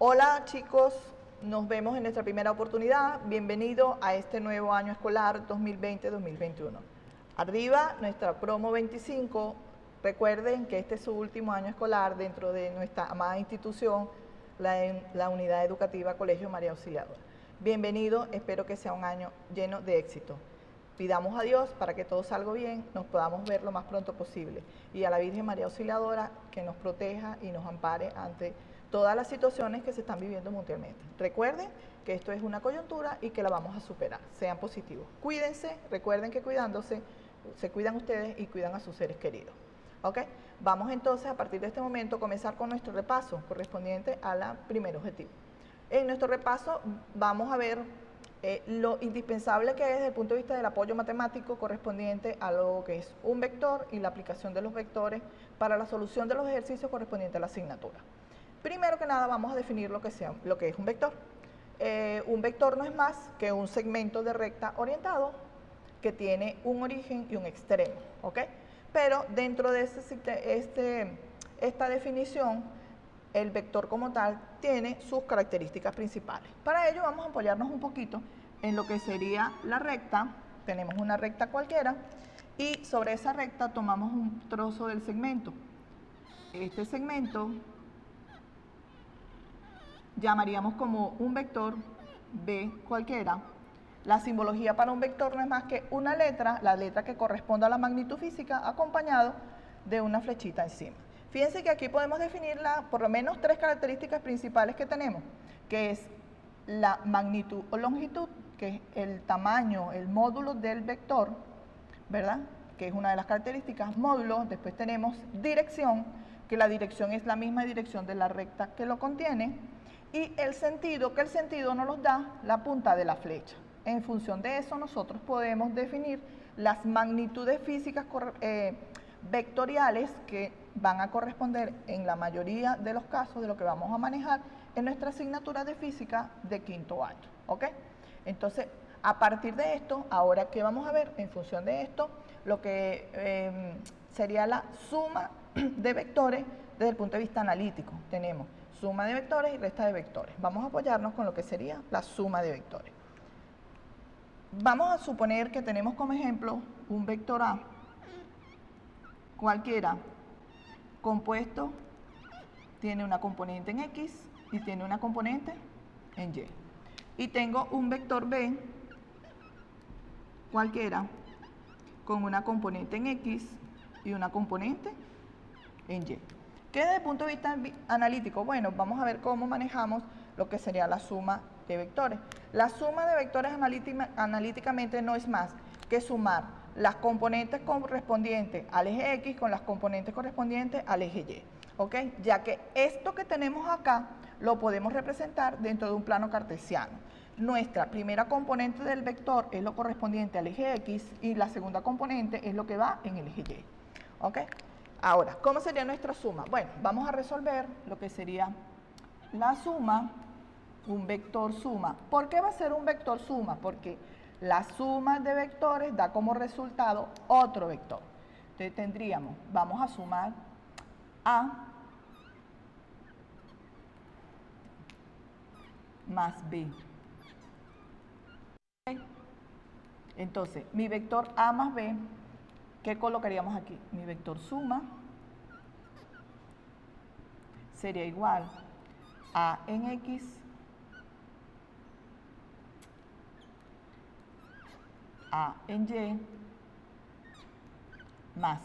Hola chicos, nos vemos en nuestra primera oportunidad. Bienvenido a este nuevo año escolar 2020-2021. Arriba nuestra promo 25. Recuerden que este es su último año escolar dentro de nuestra amada institución, la Unidad Educativa Colegio María Auxiliadora. Bienvenido, espero que sea un año lleno de éxito. Pidamos a Dios para que todo salga bien, nos podamos ver lo más pronto posible. Y a la Virgen María Auxiliadora que nos proteja y nos ampare ante todas las situaciones que se están viviendo mundialmente. Recuerden que esto es una coyuntura y que la vamos a superar. Sean positivos. Cuídense, recuerden que cuidándose, se cuidan ustedes y cuidan a sus seres queridos. ¿Ok? Vamos entonces a partir de este momento a comenzar con nuestro repaso correspondiente a la primer objetivo. En nuestro repaso vamos a ver lo indispensable que es desde el punto de vista del apoyo matemático correspondiente a lo que es un vector y la aplicación de los vectores para la solución de los ejercicios correspondientes a la asignatura. Primero que nada vamos a definir lo que es un vector. Un vector no es más que un segmento de recta orientado que tiene un origen y un extremo, ¿ok? Pero dentro de esta definición, el vector como tal tiene sus características principales. Para ello vamos a apoyarnos un poquito en lo que sería la recta. Tenemos una recta cualquiera y sobre esa recta tomamos un trozo del segmento. Este segmento llamaríamos como un vector B cualquiera. La simbología para un vector no es más que una letra, la letra que corresponde a la magnitud física, acompañado de una flechita encima. Fíjense que aquí podemos definir por lo menos tres características principales que tenemos, que es la magnitud o longitud, que es el tamaño, el módulo del vector, ¿verdad? Que es una de las características, módulo. Después tenemos dirección, que la dirección es la misma dirección de la recta que lo contiene, y el sentido, que el sentido nos lo da la punta de la flecha. En función de eso nosotros podemos definir las magnitudes físicas vectoriales que van a corresponder en la mayoría de los casos de lo que vamos a manejar en nuestra asignatura de física de quinto año, ¿ok? Entonces, a partir de esto, ahora que vamos a ver en función de esto, lo que sería la suma de vectores desde el punto de vista analítico. Tenemos suma de vectores y resta de vectores. Vamos a apoyarnos con lo que sería la suma de vectores. Vamos a suponer que tenemos como ejemplo un vector A cualquiera compuesto, tiene una componente en X y tiene una componente en Y. Y tengo un vector B cualquiera con una componente en X y una componente en Y. ¿Qué desde el punto de vista analítico? Bueno, vamos a ver cómo manejamos lo que sería la suma de vectores. La suma de vectores analíticamente no es más que sumar las componentes correspondientes al eje X con las componentes correspondientes al eje Y, ¿ok? Ya que esto que tenemos acá lo podemos representar dentro de un plano cartesiano. Nuestra primera componente del vector es lo correspondiente al eje X y la segunda componente es lo que va en el eje Y, ¿ok? Ahora, ¿cómo sería nuestra suma? Bueno, vamos a resolver lo que sería la suma, un vector suma. ¿Por qué va a ser un vector suma? Porque la suma de vectores da como resultado otro vector. Entonces tendríamos, vamos a sumar A más B. Entonces, mi vector A más B, ¿qué colocaríamos aquí? Mi vector suma sería igual a en X A en Y más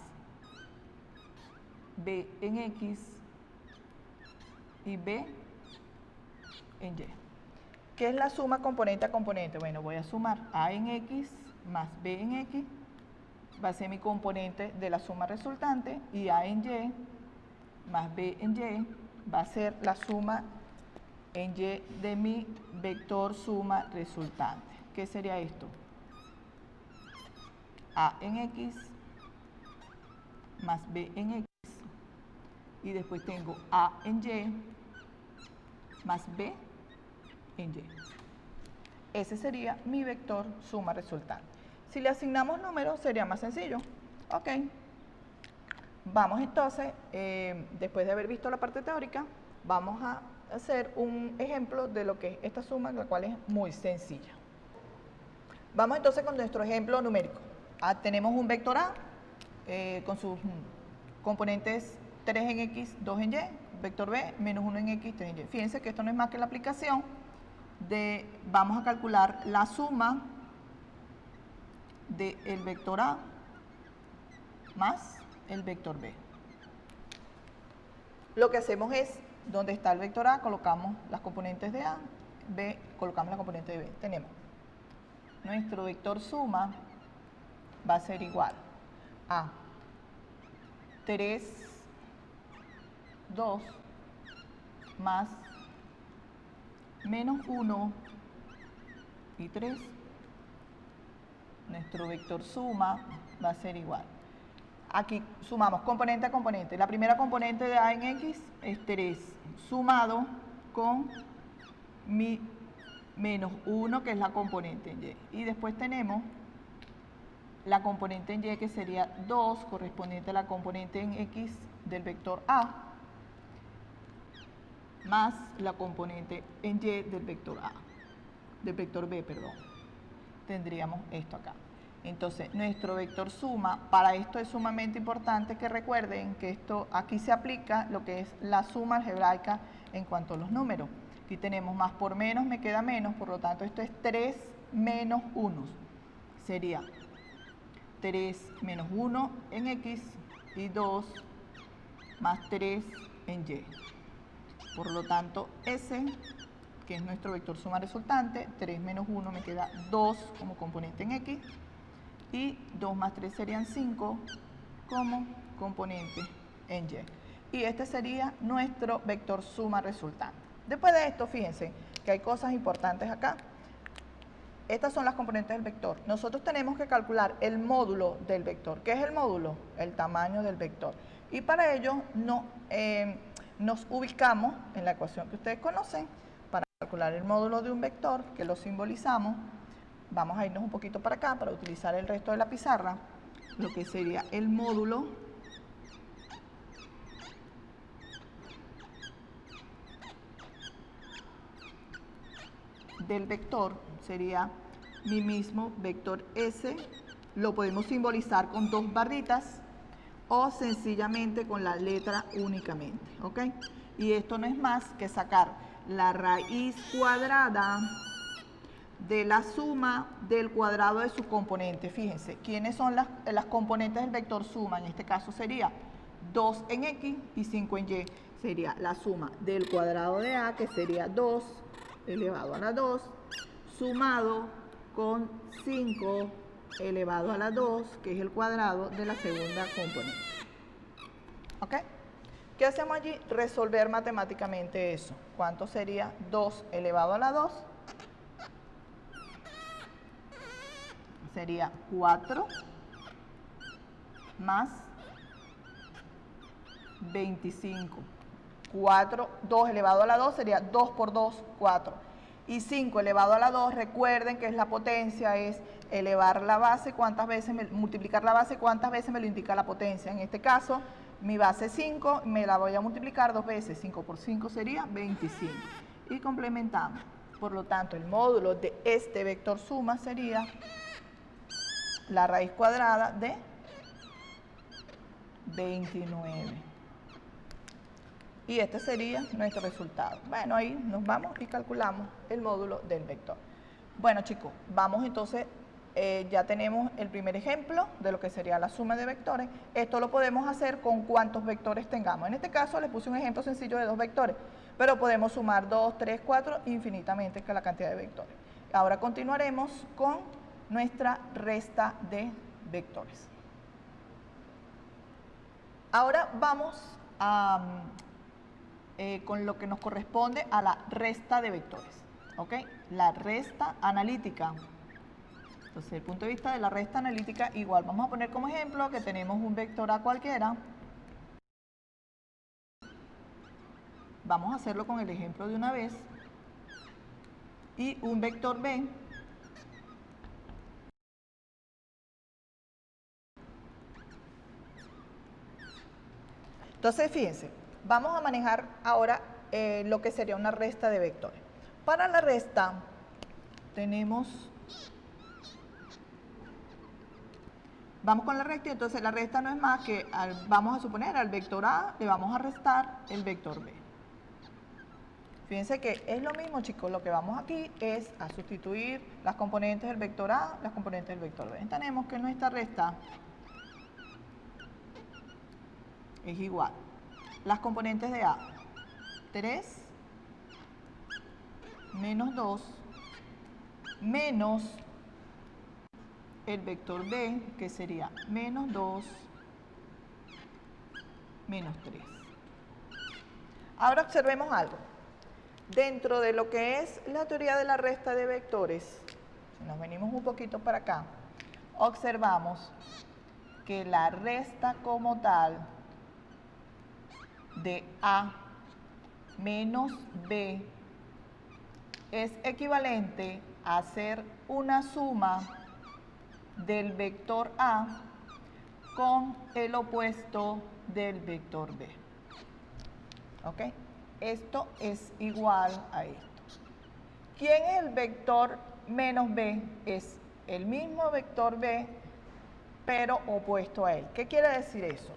B en X y B en Y. ¿Qué es la suma componente a componente? Bueno, voy a sumar A en X más B en X, va a ser mi componente de la suma resultante, y A en Y más B en Y va a ser la suma en Y de mi vector suma resultante. ¿Qué sería esto? A en X más B en X, y después tengo A en Y más B en Y. Ese sería mi vector suma resultante. Si le asignamos números sería más sencillo. Ok. Vamos entonces, después de haber visto la parte teórica, vamos a hacer un ejemplo de lo que es esta suma, la cual es muy sencilla. Vamos entonces con nuestro ejemplo numérico. Tenemos un vector A con sus componentes 3 en X, 2 en Y, vector B, menos 1 en X, 3 en Y. Fíjense que esto no es más que la aplicación de, vamos a calcular la suma del vector A más el vector B. Lo que hacemos es, donde está el vector A, colocamos las componentes de A, B, colocamos la componente de B. Tenemos nuestro vector suma va a ser igual a 3, 2, más menos 1 y 3. Nuestro vector suma va a ser igual. Aquí sumamos componente a componente. La primera componente de A en X es 3, sumado con mi menos 1, que es la componente en Y. Y después tenemos la componente en Y, que sería 2, correspondiente a la componente en X del vector A, más la componente en Y del vector A, del vector B, perdón. Tendríamos esto acá. Entonces, nuestro vector suma, para esto es sumamente importante que recuerden que esto aquí se aplica lo que es la suma algebraica en cuanto a los números. Aquí tenemos más por menos, me queda menos, por lo tanto esto es 3 menos 1. Sería 3 menos 1 en X y 2 más 3 en Y. Por lo tanto, S, que es nuestro vector suma resultante, 3 menos 1 me queda 2 como componente en X, y 2 más 3 serían 5 como componente en Y. Y este sería nuestro vector suma resultante. Después de esto, fíjense que hay cosas importantes acá. Estas son las componentes del vector. Nosotros tenemos que calcular el módulo del vector. ¿Qué es el módulo? El tamaño del vector. Y para ello nos ubicamos en la ecuación que ustedes conocen. Para calcular el módulo de un vector, que lo simbolizamos, vamos a irnos un poquito para acá para utilizar el resto de la pizarra. Lo que sería el módulo del vector sería mi mismo vector S. Lo podemos simbolizar con 2 barritas o sencillamente con la letra únicamente, ¿ok? Y esto no es más que sacar la raíz cuadrada de la suma del cuadrado de su componente. Fíjense, ¿quiénes son las componentes del vector suma? En este caso sería 2 en X y 5 en Y. Sería la suma del cuadrado de A, que sería 2 elevado a la 2, sumado con 5 elevado a la 2, que es el cuadrado de la segunda componente. ¿Ok? ¿Qué hacemos allí? Resolver matemáticamente eso. ¿Cuánto sería 2 elevado a la 2? Sería 4 más 25. 2 elevado a la 2 sería 2 por 2, 4. Y 5 elevado a la 2, recuerden que es la potencia, es elevar la base, multiplicar la base, cuántas veces me lo indica la potencia. En este caso, mi base es 5, me la voy a multiplicar 2 veces. 5 por 5 sería 25. Y complementamos. Por lo tanto, el módulo de este vector suma sería la raíz cuadrada de 29. Y este sería nuestro resultado. Bueno, ahí nos vamos y calculamos el módulo del vector. Bueno, chicos, vamos entonces, ya tenemos el primer ejemplo de lo que sería la suma de vectores. Esto lo podemos hacer con cuantos vectores tengamos. En este caso les puse un ejemplo sencillo de 2 vectores, pero podemos sumar 2, 3, 4, infinitamente, que la cantidad de vectores. Ahora continuaremos con nuestra resta de vectores. Ahora vamos a... con lo que nos corresponde a la resta de vectores, ¿ok? La resta analítica. Entonces, desde el punto de vista de la resta analítica, igual vamos a poner como ejemplo que tenemos un vector A cualquiera. Vamos a hacerlo con el ejemplo de una vez. Y un vector B. Entonces, fíjense, vamos a manejar ahora lo que sería una resta de vectores. Para la resta vamos con la resta, y entonces la resta no es más que, vamos a suponer, al vector A le vamos a restar el vector B. Fíjense que es lo mismo, chicos, lo que vamos aquí es a sustituir las componentes del vector A, las componentes del vector B. Tenemos que nuestra resta es igual. Las componentes de A, 3 menos 2 menos el vector B, que sería menos 2 menos 3. Ahora observemos algo. Dentro de lo que es la teoría de la resta de vectores, si nos venimos un poquito para acá, observamos que la resta como tal de A menos B es equivalente a hacer una suma del vector A con el opuesto del vector B. ¿Ok? Esto es igual a esto. ¿Quién es el vector menos B? Es el mismo vector B, pero opuesto a él. ¿Qué quiere decir eso?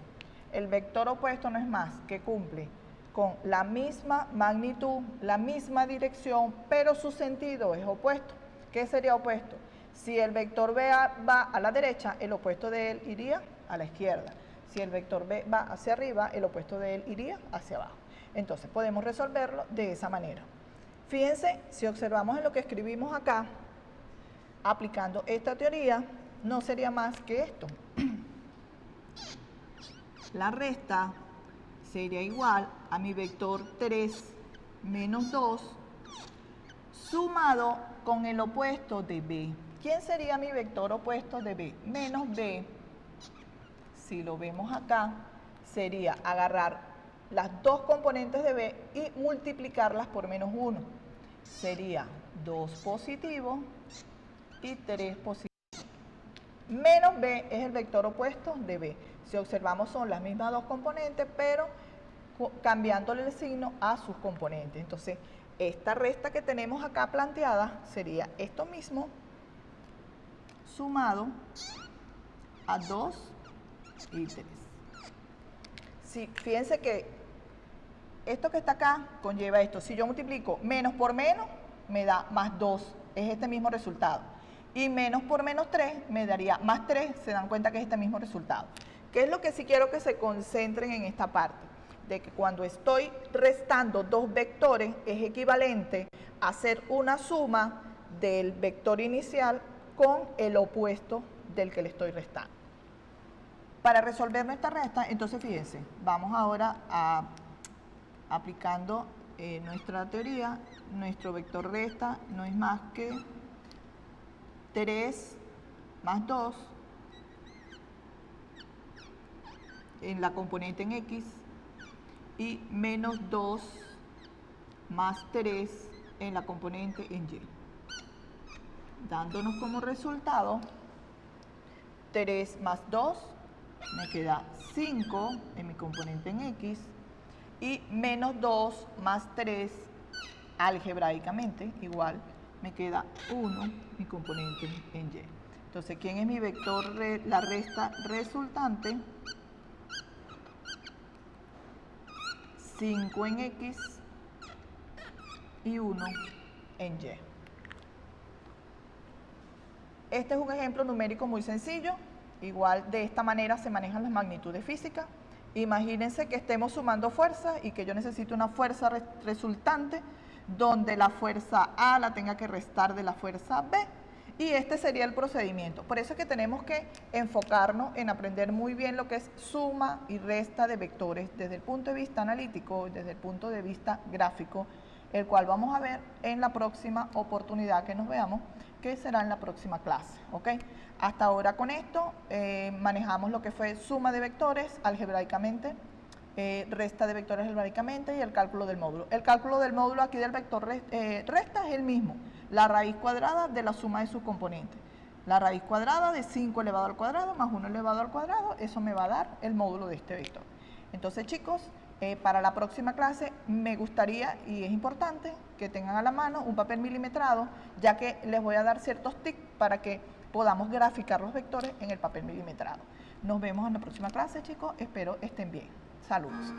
El vector opuesto no es más que cumple con la misma magnitud, la misma dirección, pero su sentido es opuesto. ¿Qué sería opuesto? Si el vector B va a la derecha, el opuesto de él iría a la izquierda. Si el vector B va hacia arriba, el opuesto de él iría hacia abajo. Entonces podemos resolverlo de esa manera. Fíjense, si observamos en lo que escribimos acá, aplicando esta teoría, no sería más que esto. La resta sería igual a mi vector 3 menos 2 sumado con el opuesto de B. ¿Quién sería mi vector opuesto de B? Menos B. Si lo vemos acá, sería agarrar las dos componentes de B y multiplicarlas por menos 1. Sería 2 positivo y 3 positivo. Menos B es el vector opuesto de B. Si observamos son las mismas dos componentes, pero cambiándole el signo a sus componentes. Entonces, esta resta que tenemos acá planteada sería esto mismo sumado a 2 y 3. Sí, fíjense que esto que está acá conlleva esto. Si yo multiplico menos por menos, me da más 2. Es este mismo resultado. Y menos por menos 3 me daría más 3. Se dan cuenta que es este mismo resultado. ¿Qué es lo que sí quiero que se concentren en esta parte? De que cuando estoy restando dos vectores, es equivalente a hacer una suma del vector inicial con el opuesto del que le estoy restando. Para resolver nuestra resta, entonces fíjense, vamos ahora a aplicando nuestra teoría. Nuestro vector resta no es más que 3 más 2 en la componente en X y menos 2 más 3 en la componente en Y, dándonos como resultado 3 más 2, me queda 5 en mi componente en X, y menos 2 más 3, algebraicamente, igual, me queda 1, mi componente en Y. Entonces, ¿quién es mi vector, la resta resultante? 5 en X y 1 en Y. Este es un ejemplo numérico muy sencillo. Igual de esta manera se manejan las magnitudes físicas. Imagínense que estemos sumando fuerzas y que yo necesito una fuerza resultante donde la fuerza A la tenga que restar de la fuerza B. Y este sería el procedimiento. Por eso es que tenemos que enfocarnos en aprender muy bien lo que es suma y resta de vectores desde el punto de vista analítico, desde el punto de vista gráfico, el cual vamos a ver en la próxima oportunidad que nos veamos, que será en la próxima clase, ¿ok? Hasta ahora con esto manejamos lo que fue suma de vectores algebraicamente, resta de vectores algebraicamente y el cálculo del módulo. El cálculo del módulo aquí del vector resta es el mismo, la raíz cuadrada de la suma de sus componentes. La raíz cuadrada de 5 elevado al cuadrado más 1 elevado al cuadrado, eso me va a dar el módulo de este vector. Entonces, chicos, Para la próxima clase me gustaría, y es importante, que tengan a la mano un papel milimetrado, ya que les voy a dar ciertos tips para que podamos graficar los vectores en el papel milimetrado. Nos vemos en la próxima clase, chicos. Espero estén bien. Saludos.